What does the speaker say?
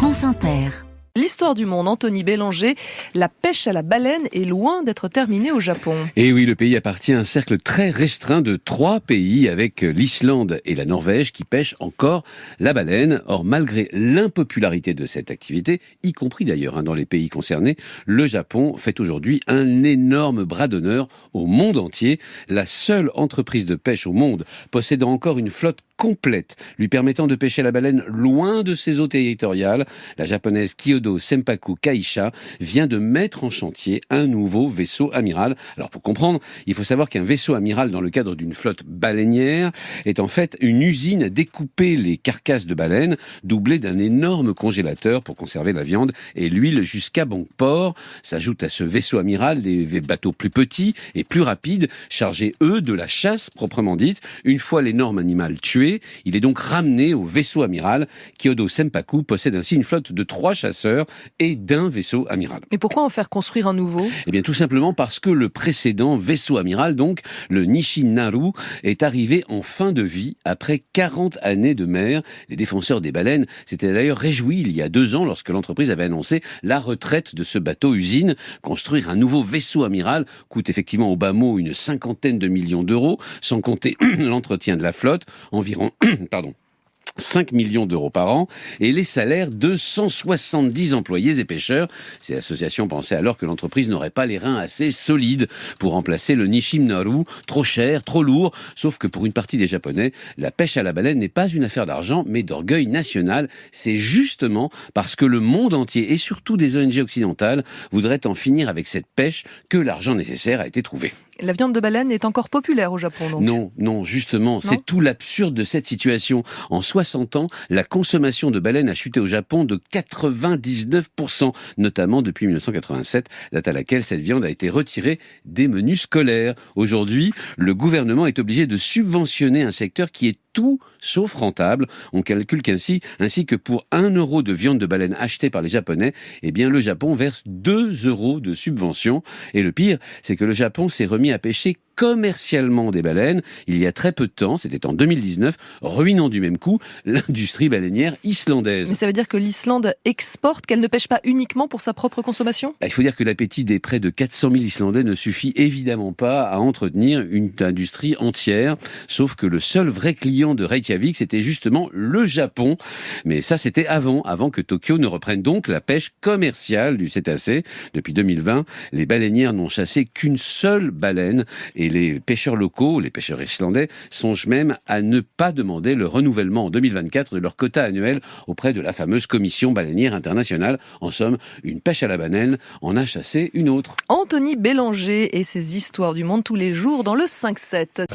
France Inter. L'histoire du monde, Anthony Bélanger, la pêche à la baleine est loin d'être terminée au Japon. Et oui, le pays appartient à un cercle très restreint de 3 pays avec l'Islande et la Norvège qui pêchent encore la baleine. Or, malgré l'impopularité de cette activité, y compris d'ailleurs dans les pays concernés, le Japon fait aujourd'hui un énorme bras d'honneur au monde entier. La seule entreprise de pêche au monde possédant encore une flotte complète, lui permettant de pêcher la baleine loin de ses eaux territoriales, la japonaise Kyodo Senpaku Kaisha vient de mettre en chantier un nouveau vaisseau amiral. Alors pour comprendre, il faut savoir qu'un vaisseau amiral dans le cadre d'une flotte baleinière est en fait une usine à découper les carcasses de baleines, doublée d'un énorme congélateur pour conserver la viande et l'huile jusqu'à bon port. S'ajoutent à ce vaisseau amiral des bateaux plus petits et plus rapides, chargés eux de la chasse proprement dite. Une fois l'énorme animal tué, il est donc ramené au vaisseau amiral. Kyodo Senpaku possède ainsi une flotte de 3 chasseurs et d'un vaisseau amiral. Mais pourquoi en faire construire un nouveau ? Eh bien tout simplement parce que le précédent vaisseau amiral, donc le Nishin Naru, est arrivé en fin de vie après 40 années de mer. Les défenseurs des baleines s'étaient d'ailleurs réjouis il y a 2 ans lorsque l'entreprise avait annoncé la retraite de ce bateau-usine. Construire un nouveau vaisseau amiral coûte effectivement au bas mot une 50aine de millions d'euros, sans compter l'entretien de la flotte, environ 5 millions d'euros par an, et les salaires de 170 employés et pêcheurs. Ces associations pensaient alors que l'entreprise n'aurait pas les reins assez solides pour remplacer le Nishin Naru, trop cher, trop lourd, sauf que pour une partie des Japonais, la pêche à la baleine n'est pas une affaire d'argent, mais d'orgueil national. C'est justement parce que le monde entier, et surtout des ONG occidentales, voudraient en finir avec cette pêche que l'argent nécessaire a été trouvé. La viande de baleine est encore populaire au Japon, donc. Non, justement, c'est tout l'absurde de cette situation. En 60 ans, la consommation de baleine a chuté au Japon de 99%, notamment depuis 1987, date à laquelle cette viande a été retirée des menus scolaires. Aujourd'hui, le gouvernement est obligé de subventionner un secteur qui est tout sauf rentable. On calcule ainsi que pour 1 euro de viande de baleine achetée par les Japonais, eh bien le Japon verse 2 euros de subvention. Et le pire, c'est que le Japon s'est remis à pêcher commercialement des baleines il y a très peu de temps, c'était en 2019, ruinant du même coup l'industrie baleinière islandaise. Mais ça veut dire que l'Islande exporte, qu'elle ne pêche pas uniquement pour sa propre consommation ? Il faut dire que l'appétit des près de 400 000 Islandais ne suffit évidemment pas à entretenir une industrie entière, sauf que le seul vrai client de Reykjavik, c'était justement le Japon. Mais ça, c'était avant que Tokyo ne reprenne donc la pêche commerciale du cétacé. Depuis 2020, les baleinières n'ont chassé qu'une seule baleine et les pêcheurs locaux, les pêcheurs islandais, songent même à ne pas demander le renouvellement en 2024 de leur quota annuel auprès de la fameuse Commission baleinière internationale. En somme, une pêche à la baleine en a chassé une autre. Anthony Bélanger et ses histoires du monde tous les jours dans le 5-7.